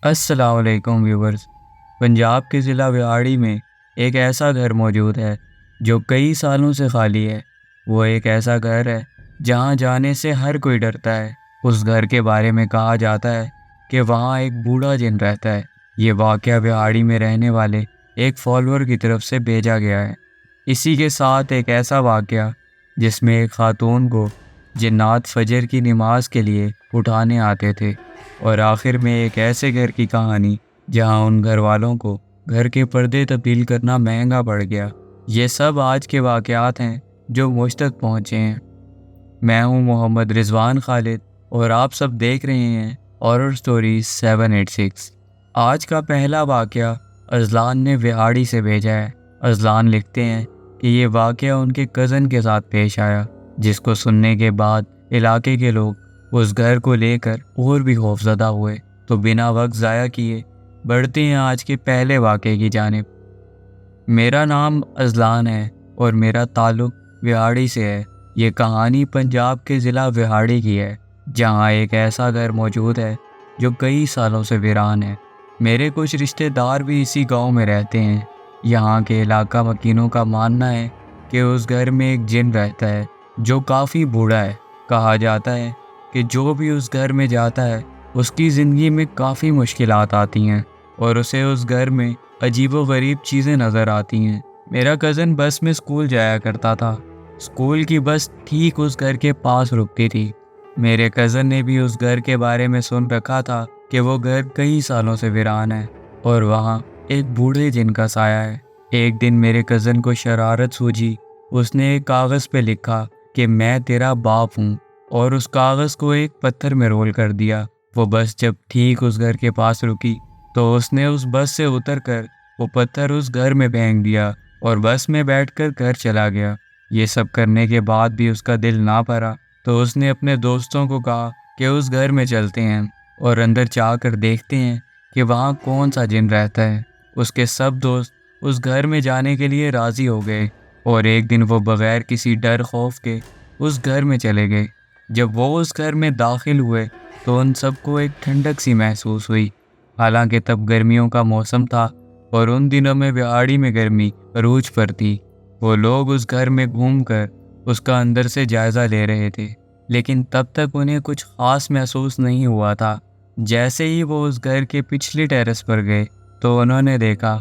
अस्सलाम वालेकुम व्यूवर्स। पंजाब के ज़िला व्याड़ी में एक ऐसा घर मौजूद है जो कई सालों से खाली है। वो एक ऐसा घर है जहां जाने से हर कोई डरता है। उस घर के बारे में कहा जाता है कि वहां एक बूढ़ा जिन रहता है। ये वाक़या व्याड़ी में रहने वाले एक फॉलोअर की तरफ से भेजा गया है। इसी के साथ एक ऐसा वाक़या जिसमें एक खातून को जिन्नात फजर की नमाज के लिए उठाने आते थे, और आखिर में एक ऐसे घर की कहानी जहां उन घर वालों को घर के पर्दे तब्दील करना महंगा पड़ गया। ये सब आज के वाक़यात हैं जो मुझ तक पहुँचे हैं। मैं हूं मोहम्मद रिजवान खालिद और आप सब देख रहे हैं हॉरर स्टोरीज 786। आज का पहला वाक़या अजलान ने व्याड़ी से भेजा है। अजलान लिखते हैं कि ये वाक़या उनके कज़न के साथ पेश आया, जिसको सुनने के बाद इलाके के लोग उस घर को लेकर और भी खौफज़दा हुए। तो बिना वक्त ज़ाया किए बढ़ते हैं आज के पहले वाक़े की जानिब। मेरा नाम अजलान है और मेरा ताल्लुक़ व्याड़ी से है। ये कहानी पंजाब के ज़िला व्याड़ी की है, जहाँ एक ऐसा घर मौजूद है जो कई सालों से वीरान है। मेरे कुछ रिश्तेदार भी इसी गांव में रहते हैं। यहाँ के इलाका मकीनों का मानना है कि उस घर में एक जिन रहता है जो काफ़ी बूढ़ा है। कहा जाता है कि जो भी उस घर में जाता है उसकी ज़िंदगी में काफ़ी मुश्किलात आती हैं और उसे उस घर में अजीबो-गरीब चीज़ें नज़र आती हैं। मेरा कज़न बस में स्कूल जाया करता था। स्कूल की बस ठीक उस घर के पास रुकती थी। मेरे कज़न ने भी उस घर के बारे में सुन रखा था कि वो घर कई सालों से वीरान है और वहाँ एक बूढ़े जिन का साया है। एक दिन मेरे कज़न को शरारत सूझी। उसने एक कागज़ पे लिखा कि मैं तेरा बाप हूँ, और उस कागज़ को एक पत्थर में रोल कर दिया। वो बस जब ठीक उस घर के पास रुकी तो उसने उस बस से उतरकर वो पत्थर उस घर में फेंक दिया और बस में बैठकर घर चला गया। ये सब करने के बाद भी उसका दिल ना भरा, तो उसने अपने दोस्तों को कहा कि उस घर में चलते हैं और अंदर जाकर देखते हैं कि वहाँ कौन सा जिन रहता है। उसके सब दोस्त उस घर में जाने के लिए राज़ी हो गए और एक दिन वो बगैर किसी डर खौफ के उस घर में चले गए। जब वो उस घर में दाखिल हुए तो उन सबको एक ठंडक सी महसूस हुई। हालांकि तब गर्मियों का मौसम था और उन दिनों में व्याड़ी में गर्मी अरूज पर थी। वो लोग उस घर में घूमकर उसका अंदर से जायज़ा ले रहे थे, लेकिन तब तक उन्हें कुछ ख़ास महसूस नहीं हुआ था। जैसे ही वो उस घर के पिछले टेरेस पर गए तो उन्होंने देखा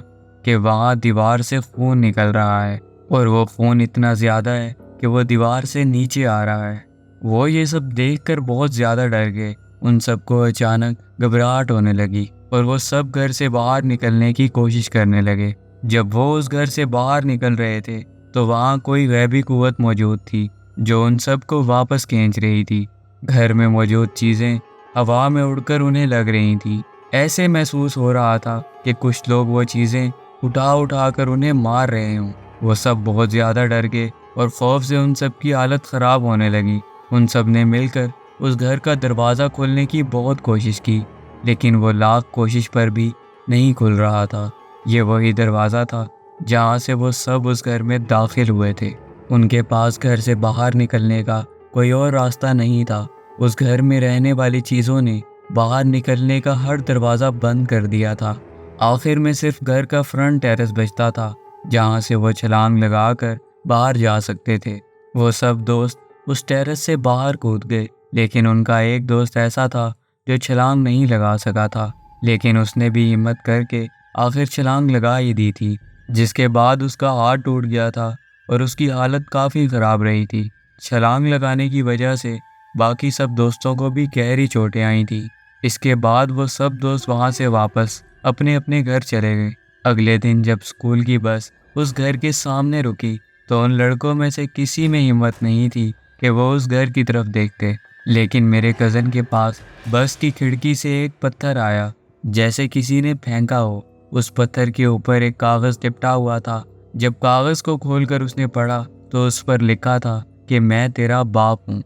कि वहाँ दीवार से खून निकल रहा है, और वो खून इतना ज़्यादा है कि वो दीवार से नीचे आ रहा है। वो ये सब देखकर बहुत ज़्यादा डर गए। उन सबको अचानक घबराहट होने लगी और वो सब घर से बाहर निकलने की कोशिश करने लगे। जब वो उस घर से बाहर निकल रहे थे तो वहाँ कोई गैबी कुव्वत मौजूद थी जो उन सबको वापस खींच रही थी। घर में मौजूद चीज़ें हवा में उड़कर उन्हें लग रही थी। ऐसे महसूस हो रहा था कि कुछ लोग वो चीज़ें उठा उठा कर उन्हें मार रहे हों। वो सब बहुत ज़्यादा डर गए और खौफ से उन सब की हालत ख़राब होने लगी। उन सब ने मिलकर उस घर का दरवाज़ा खोलने की बहुत कोशिश की, लेकिन वो लाख कोशिश पर भी नहीं खुल रहा था। ये वही दरवाज़ा था जहाँ से वो सब उस घर में दाखिल हुए थे। उनके पास घर से बाहर निकलने का कोई और रास्ता नहीं था। उस घर में रहने वाली चीज़ों ने बाहर निकलने का हर दरवाज़ा बंद कर दिया था। आखिर में सिर्फ घर का फ्रंट टेरेस बचता था जहाँ से वो छलांग लगाकर बाहर जा सकते थे। वो सब दोस्त उस टेरेस से बाहर कूद गए, लेकिन उनका एक दोस्त ऐसा था जो छलांग नहीं लगा सका था, लेकिन उसने भी हिम्मत करके आखिर छलांग लगा ही दी थी, जिसके बाद उसका हाथ टूट गया था और उसकी हालत काफ़ी ख़राब रही थी। छलांग लगाने की वजह से बाकी सब दोस्तों को भी गहरी चोटें आई थी। इसके बाद वो सब दोस्त वहाँ से वापस अपने अपने घर चले गए। अगले दिन जब स्कूल की बस उस घर के सामने रुकी तो उन लड़कों में से किसी में हिम्मत नहीं थी कि वो उस घर की तरफ देखते, लेकिन मेरे कज़न के पास बस की खिड़की से एक पत्थर आया, जैसे किसी ने फेंका हो। उस पत्थर के ऊपर एक कागज़ चिपटा हुआ था। जब कागज़ को खोलकर उसने पढ़ा तो उस पर लिखा था कि मैं तेरा बाप हूँ।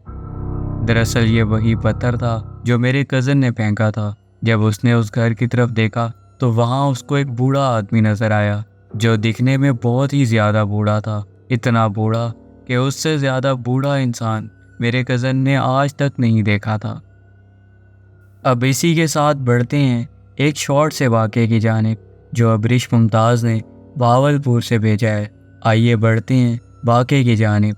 दरअसल ये वही पत्थर था जो मेरे कज़न ने फेंका था। जब उसने उस घर की तरफ देखा तो वहाँ उसको एक बूढ़ा आदमी नज़र आया जो दिखने में बहुत ही ज़्यादा बूढ़ा था। इतना बूढ़ा कि उससे ज़्यादा बूढ़ा इंसान मेरे कज़न ने आज तक नहीं देखा था। अब इसी के साथ बढ़ते हैं एक शॉर्ट से वाक़े की जानिब जो अबरिश मुमताज़ ने बावलपुर से भेजा है। आइए बढ़ते हैं वाक़े की जानिब।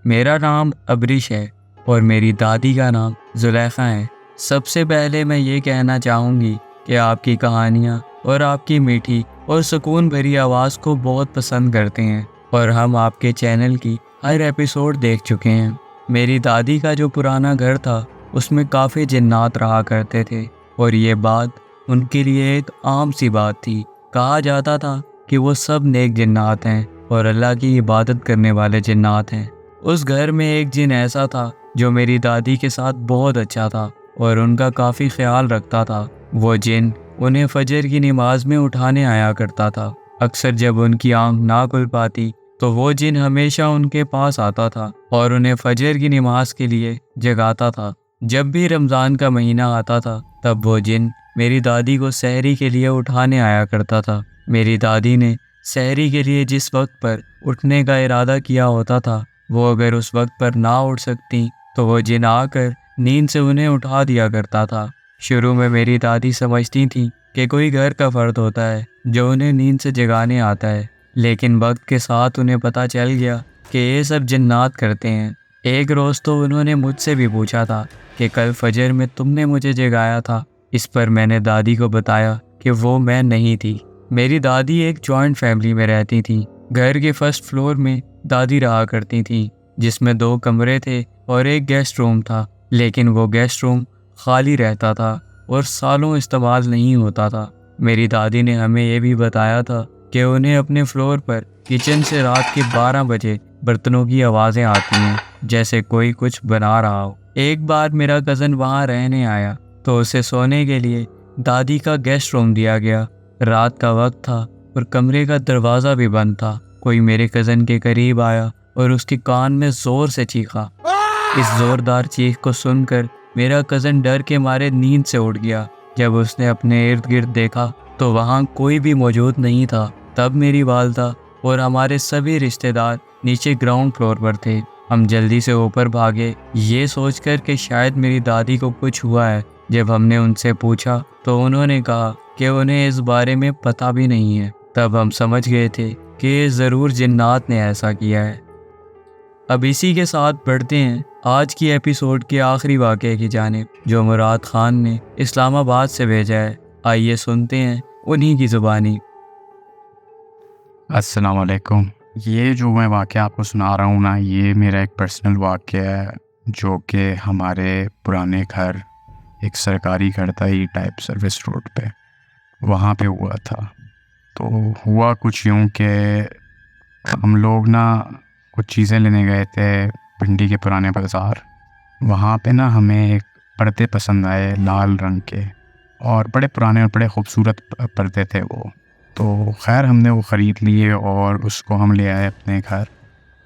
मेरा नाम अबरिश है और मेरी दादी का नाम जुलेखा है। सबसे पहले मैं ये कहना चाहूँगी कि आपकी कहानियाँ और आपकी मीठी और सुकून भरी आवाज़ को बहुत पसंद करते हैं और हम आपके चैनल की हर एपिसोड देख चुके हैं। मेरी दादी का जो पुराना घर था उसमें काफ़ी जिन्नात रहा करते थे और ये बात उनके लिए एक आम सी बात थी। कहा जाता था कि वो सब नेक जिन्नात हैं और अल्लाह की इबादत करने वाले जिन्नात हैं। उस घर में एक जिन ऐसा था जो मेरी दादी के साथ बहुत अच्छा था और उनका काफ़ी ख्याल रखता था। वो जिन उन्हें फजर की नमाज में उठाने आया करता था। अक्सर जब उनकी आंख ना खुल पाती तो वो जिन हमेशा उनके पास आता था और उन्हें फजर की नमाज के लिए जगाता था। जब भी रमज़ान का महीना आता था तब वो जिन मेरी दादी को सहरी के लिए उठाने आया करता था। मेरी दादी ने सहरी के लिए जिस वक्त पर उठने का इरादा किया होता था, वो अगर उस वक्त पर ना उठ सकती तो वो जिन आकर नींद से उन्हें उठा दिया करता था। शुरू में मेरी दादी समझती थी कि कोई घर का फ़र्द होता है जो उन्हें नींद से जगाने आता है, लेकिन वक्त के साथ उन्हें पता चल गया कि ये सब जिन्नात करते हैं। एक रोज़ तो उन्होंने मुझसे भी पूछा था कि कल फजर में तुमने मुझे जगाया था। इस पर मैंने दादी को बताया कि वो मैं नहीं थी। मेरी दादी एक जॉइंट फैमिली में रहती थी। घर के फर्स्ट फ्लोर में दादी रहा करती थी, जिसमें 2 कमरे थे और एक गेस्ट रूम था, लेकिन वो गेस्ट रूम खाली रहता था और सालों इस्तेमाल नहीं होता था। मेरी दादी ने हमें ये भी बताया था कि उन्हें अपने फ्लोर पर किचन से रात के 12 बजे बर्तनों की आवाज़ें आती हैं, जैसे कोई कुछ बना रहा हो। एक बार मेरा कज़न वहाँ रहने आया तो उसे सोने के लिए दादी का गेस्ट रूम दिया गया। रात का वक्त था और कमरे का दरवाज़ा भी बंद था। कोई मेरे कज़न के करीब आया और उसके कान में ज़ोर से चीखा। इस ज़ोरदार चीख को सुनकर मेरा कज़न डर के मारे नींद से उठ गया। जब उसने अपने इर्द गिर्द देखा तो वहाँ कोई भी मौजूद नहीं था। तब मेरी वालदा और हमारे सभी रिश्तेदार नीचे ग्राउंड फ्लोर पर थे। हम जल्दी से ऊपर भागे, ये सोचकर कि शायद मेरी दादी को कुछ हुआ है। जब हमने उनसे पूछा तो उन्होंने कहा कि उन्हें इस बारे में पता भी नहीं है। तब हम समझ गए थे कि ज़रूर जिन्नात ने ऐसा किया है। अब इसी के साथ बढ़ते हैं आज की एपिसोड के आखिरी वाक़े की जानिब, जो मुराद ख़ान ने इस्लामाबाद से भेजा है। आइए सुनते हैं उन्हीं की ज़ुबानी। अस्सलाम वालेकुम। ये जो मैं वाक़या आपको सुना रहा हूँ ना, ये मेरा एक पर्सनल वाक़या है जो कि हमारे पुराने घर, एक सरकारी घर था ई टाइप सर्विस रोड पे, वहाँ पे हुआ था। तो हुआ कुछ यूँ कि हम लोग ना कुछ चीज़ें लेने गए थे भिंडी के पुराने बाज़ार। वहाँ पे ना हमें एक पर्दे पसंद आए लाल रंग के, और बड़े पुराने और बड़े ख़ूबसूरत पर्दे थे वो। तो खैर हमने वो ख़रीद लिए और उसको हम ले आए अपने घर।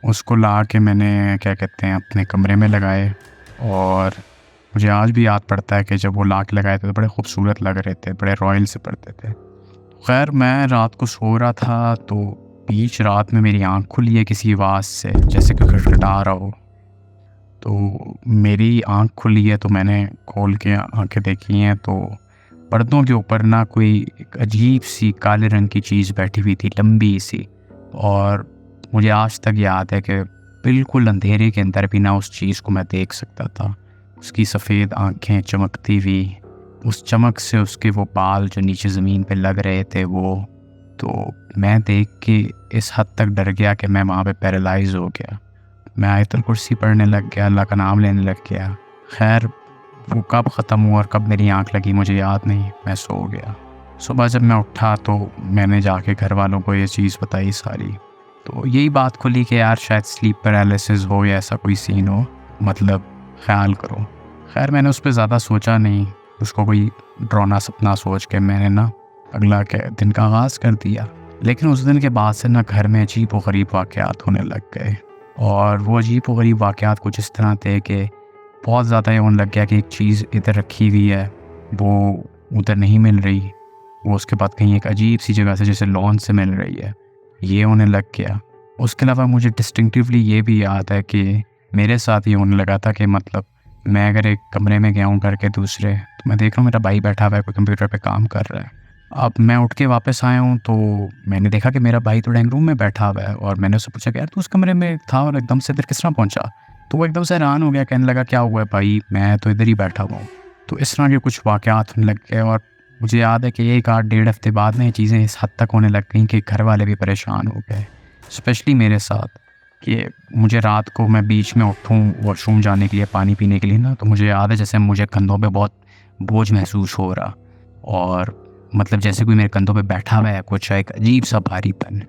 उसको ला के मैंने क्या कहते हैं अपने कमरे में लगाए, और मुझे आज भी याद पड़ता है कि जब वो ला के लगाए थे तो बड़े ख़ूबसूरत लग रहे थे, बड़े रॉयल से पर्दे थे। खैर मैं रात को सो रहा था तो बीच रात में मेरी आँख खुली है किसी आवाज़ से, जैसे कि खटखटा रहा हो। तो मेरी आँख खुली है तो मैंने खोल के आँखें देखी हैं तो पर्दों के ऊपर ना कोई एक अजीब सी काले रंग की चीज़ बैठी हुई थी, लंबी सी। और मुझे आज तक याद है कि बिल्कुल अंधेरे के अंदर भी ना उस चीज़ को मैं देख सकता था। उसकी सफ़ेद आँखें चमकती हुई, उस चमक से उसके वो बाल जो नीचे ज़मीन पे लग रहे थे वो। तो मैं देख के इस हद तक डर गया कि मैं वहाँ पे पैरालाइज़ हो गया। मैं आयतुल कुर्सी पढ़ने लग गया, अल्लाह का नाम लेने लग गया। खैर वो कब ख़त्म हुआ और कब मेरी आँख लगी मुझे याद नहीं, मैं सो गया। सुबह जब मैं उठा तो मैंने जाके घर वालों को ये चीज़ बताई सारी। तो यही बात खुली कि यार शायद स्लीप पैरालिसिस हो या ऐसा कोई सीन हो, मतलब ख्याल करो। खैर मैंने उस पर ज़्यादा सोचा नहीं, उसको कोई डरावना सपना सोच के मैंने ना अगला के दिन का आगाज़ कर दिया। लेकिन उस दिन के बाद से ना घर में अजीब व गरीब वाक़यात होने लग गए, और वो अजीब व गरीब वाक़यात कुछ इस तरह थे कि बहुत ज़्यादा ये होने लग गया कि एक चीज़ इधर रखी हुई है वो उधर नहीं मिल रही, वो उसके बाद कहीं एक अजीब सी जगह से जैसे लॉन से मिल रही है, ये होने लग गया। उसके अलावा मुझे डिस्टिंक्टिवली ये भी याद है कि मेरे साथ ये होने लगा था कि मतलब मैं अगर एक कमरे में गया हूँ घर के दूसरे, तो मैं देख रहा हूँ मेरा भाई बैठा हुआ है, कोई कंप्यूटर पे काम कर रहा है। अब मैं उठ के वापस आया हूँ तो मैंने देखा कि मेरा भाई तो ड्राइंग रूम में बैठा हुआ है, और मैंने उससे पूछा कि यार तू उस कमरे में था और एकदम से इधर किस तरह पहुँचा? तो वो एकदम से हैरान हो गया, कहने लगा क्या हुआ है भाई, मैं तो इधर ही बैठा हुआ हूँ। तो इस तरह के कुछ वाक़यात होने लग गए, और मुझे याद है कि 1 आध डेढ़ हफ्ते बाद में ये चीज़ें इस हद तक होने लग गई कि घर वाले भी परेशान हो गए, स्पेशली मेरे साथ। कि मुझे रात को मैं बीच में उठूँ वॉशरूम जाने के लिए, पानी पीने के लिए ना, तो मुझे याद है जैसे मुझे कंधों पे बहुत बोझ महसूस हो रहा, और मतलब जैसे कोई मेरे कंधों पे बैठा हुआ है, कुछ एक अजीब सा भारीपन।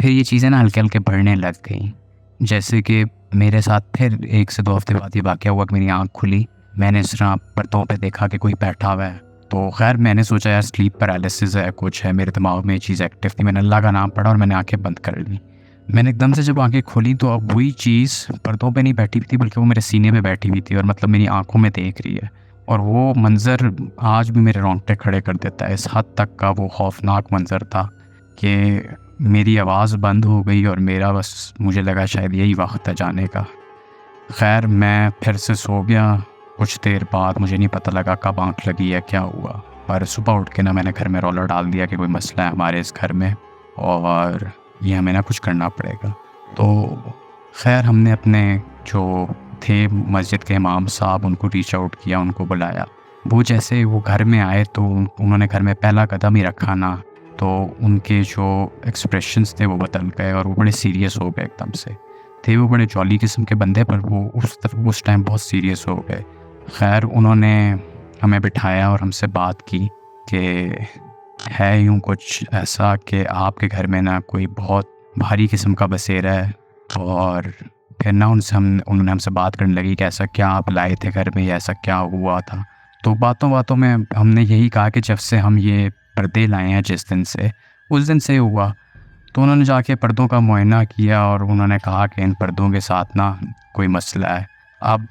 फिर ये चीज़ें ना हल्के हल्के बढ़ने लग गई। जैसे कि मेरे साथ फिर 1 से 2 हफ्ते बाद ये वाक़या हुआ कि मेरी आँख खुली, मैंने इस तरह पर्दों पे देखा कि कोई बैठा हुआ है। तो खैर मैंने सोचा यार स्लीप पैरालिसिस है, कुछ है, मेरे दिमाग में ये चीज़ एक्टिव थी। मैंने अल्लाह का नाम पढ़ा और मैंने आंखें बंद कर ली। मैंने एकदम से जब आंखें खोली तो अब वही चीज़ पर्दों पे नहीं बैठी हुई थी, बल्कि वो मेरे सीने पे बैठी हुई थी, और मतलब मेरी आंखों में देख रही है। और वो मंज़र आज भी मेरे रोंगटे खड़े कर देता है। इस हद तक का वो खौफनाक मंज़र था कि मेरी आवाज़ बंद हो गई, और मेरा बस मुझे लगा शायद यही वक्त है जाने का। खैर मैं फिर से सो गया। कुछ देर बाद मुझे नहीं पता लगा कब आँख लगी है, क्या हुआ, पर सुबह उठ के ना मैंने घर में रौला डाल दिया कि कोई मसला है हमारे इस घर में, और ये हमें ना कुछ करना पड़ेगा। तो खैर हमने अपने जो थे मस्जिद के इमाम साहब, उनको रीच आउट किया, उनको बुलाया। वो जैसे वो घर में आए तो उन्होंने घर में पहला कदम ही रखा ना, तो उनके जो एक्सप्रेशंस थे वो बदल गए, और वो बड़े सीरियस हो गए एकदम से। थे वो बड़े जॉली किस्म के बंदे, पर वो उस टाइम बहुत सीरियस हो गए। खैर उन्होंने हमें बिठाया और हमसे बात की कि है यूँ कुछ ऐसा कि आपके घर में ना कोई बहुत भारी किस्म का बसेरा है, और फिर ना उन्होंने हमसे बात करने लगी कि ऐसा क्या आप लाए थे घर में, या ऐसा क्या हुआ था। तो बातों बातों में हमने यही कहा कि जब से हम ये पर्दे लाए हैं जिस दिन से, उस दिन से हुआ। तो उन्होंने जाके पर्दों का मुआयना किया, और उन्होंने कहा कि इन पर्दों के साथ ना कोई मसला है। अब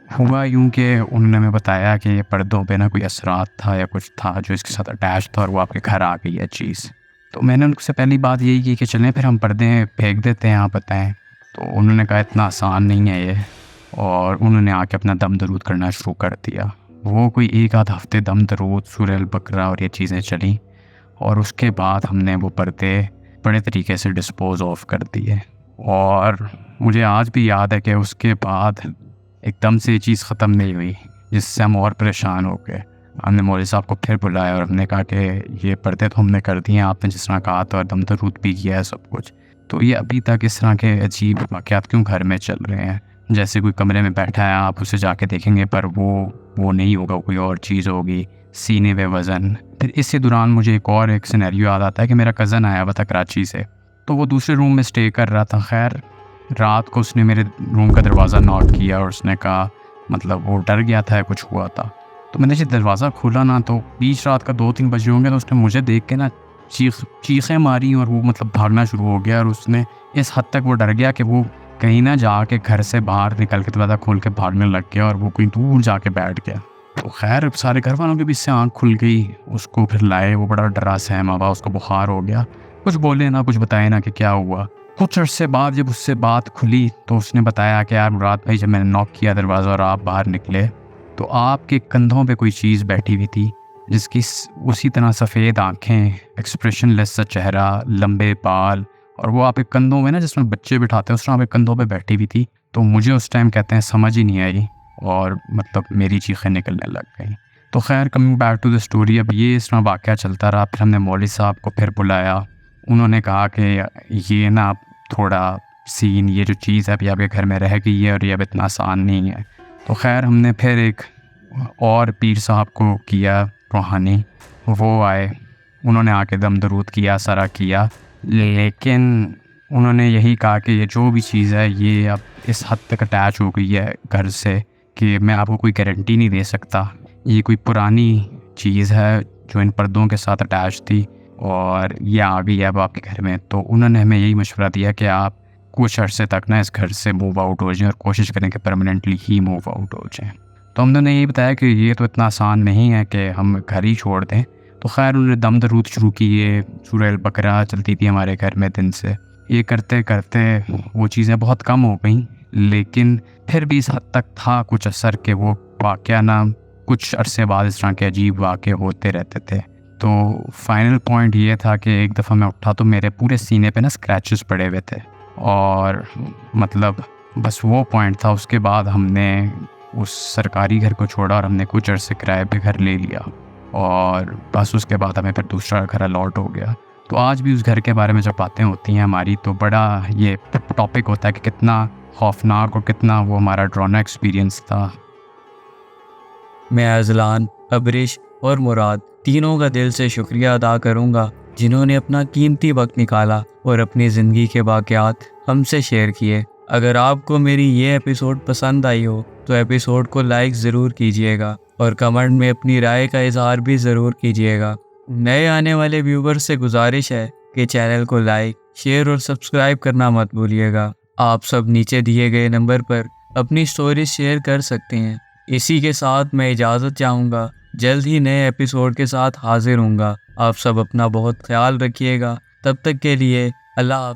हुआ यूँ कि उन्होंने हमें बताया कि ये पर्दों पे ना कोई असरात था या कुछ था जो इसके साथ अटैच था, और वो आपके घर आ गई है चीज़। तो मैंने उनसे पहली बात यही की कि चलें फिर हम पर्दे फेंक देते हैं, आप बताएं। तो उन्होंने कहा इतना आसान नहीं है ये, और उन्होंने आके अपना दम दरूद करना शुरू कर दिया। वो कोई 1 आध हफ्ते दम दरूद, सूरह अल बकरा और ये चीज़ें चली, और उसके बाद हमने वो पर्दे बड़े तरीके से डिस्पोज़ ऑफ कर दिए। और मुझे आज भी याद है कि उसके बाद एकदम से ये चीज़ ख़त्म नहीं हुई, जिससे हम और परेशान हो गए। हमने मौलवी साहब को फिर बुलाया और हमने कहा कि ये पर्दे तो हमने कर दिए हैं, आपने जिस तरह कहा था, और दम दरूद भी किया है सब कुछ। तो ये अभी तक इस तरह के अजीब वाक़यात क्यों घर में चल रहे हैं? जैसे कोई कमरे में बैठा है, आप उसे जाके देखेंगे पर वो नहीं होगा, कोई और चीज़ होगी, सीने पे वज़न। फिर इसी दौरान मुझे एक सिनेरियो याद आता है कि मेरा कज़न आया हुआ था कराची से, तो वो दूसरे रूम में स्टे कर रहा था। खैर रात को उसने मेरे रूम का दरवाज़ा नॉक किया, और उसने कहा, मतलब वो डर गया था, कुछ हुआ था। तो मैंने जब दरवाज़ा खोला ना, तो बीच रात का 2-3 बजे होंगे, तो उसने मुझे देख के ना चीखें मारी, और वो मतलब भागना शुरू हो गया। और उसने इस हद तक वो डर गया कि वो कहीं ना जाके घर से बाहर निकल के दरवाज़ा खोल के भागने लग गया, और वो कोई दूर जाके बैठ गया। तो खैर सारे घर वालों के भी इससे आँख खुल गई। उसको फिर लाए, वो बड़ा डरा सहमा हुआ, उसको बुखार हो गया, कुछ बोले ना, कुछ बताए ना कि क्या हुआ। कुछ अर्से बाद जब उससे बात खुली तो उसने बताया कि यार मुराद भाई, जब मैंने नॉक किया दरवाज़ा और आप बाहर निकले, तो आपके कंधों पे कोई चीज़ बैठी हुई थी, जिसकी उसी तरह सफ़ेद आँखें, एक्सप्रेशनलेस सा चेहरा, लंबे बाल, और वो आपके कंधों में ना जिसमें बच्चे बिठाते हैं उस तरह आपके कंधों पे बैठी हुई थी। तो मुझे उस टाइम कहते हैं समझ ही नहीं आई, और मतलब मेरी चीखें निकलने लग गई। तो खैर coming back to the story, अब ये इस तरह वाक़या चलता रहा। फिर हमने मौलवी साहब को फिर बुलाया। उन्होंने कहा कि ये ना थोड़ा सीन, ये जो चीज़ है अभी आपके घर में रह गई है, और ये अब इतना आसान नहीं है। तो खैर हमने फिर एक और पीर साहब को किया रूहानी, वो आए, उन्होंने आके दम दरूद किया, सारा किया, लेकिन उन्होंने यही कहा कि ये जो भी चीज़ है ये अब इस हद तक अटैच हो गई है घर से कि मैं आपको कोई गारंटी नहीं दे सकता। ये कोई पुरानी चीज़ है जो इन पर्दों के साथ अटैच थी, और ये आ गई है अब आपके घर में। तो उन्होंने हमें यही मशवरा दिया कि आप कुछ अर्से तक ना इस घर से मूव आउट हो जाएं, और कोशिश करें कि परमानेंटली ही मूव आउट हो जाएं। तो हमने यही बताया कि ये तो इतना आसान नहीं है कि हम घर ही छोड़ दें। तो खैर उन्होंने दम दरूद शुरू किए, सूरह अल बकरा चलती थी हमारे घर में दिन से। ये करते करते वो चीज़ें बहुत कम हो गई, लेकिन फिर भी इस हद तक था कुछ असर कि वो वाक़या ना कुछ अरसे बाद इस तरह के अजीब वाक़े होते रहते थे। तो फाइनल पॉइंट ये था कि एक दफ़ा मैं उठा तो मेरे पूरे सीने पे ना स्क्रैचेस पड़े हुए थे, और मतलब बस वो पॉइंट था। उसके बाद हमने उस सरकारी घर को छोड़ा और हमने कुछ अरसे किराए पे घर ले लिया, और बस उसके बाद हमें फिर दूसरा घर अलॉट हो गया। तो आज भी उस घर के बारे में जब बातें होती हैं हमारी, तो बड़ा ये टॉपिक होता है कि कितना खौफनाक और कितना वो हमारा ड्राना एक्सपीरियंस था। मैं अजलान, अबरिश और मुराद तीनों का दिल से शुक्रिया अदा करूंगा जिन्होंने अपना कीमती वक्त निकाला और अपनी ज़िंदगी के वाक़यात हमसे शेयर किए। अगर आपको मेरी ये एपिसोड पसंद आई हो तो एपिसोड को लाइक ज़रूर कीजिएगा और कमेंट में अपनी राय का इजहार भी ज़रूर कीजिएगा। नए आने वाले व्यूवर्स से गुजारिश है कि चैनल को लाइक, शेयर और सब्सक्राइब करना मत भूलिएगा। आप सब नीचे दिए गए नंबर पर अपनी स्टोरीज शेयर कर सकते हैं। इसी के साथ मैं इजाज़त चाहूँगा। जल्द ही नए एपिसोड के साथ हाजिर होऊंगा। आप सब अपना बहुत ख्याल रखिएगा। तब तक के लिए अल्लाह हाफ़िज़।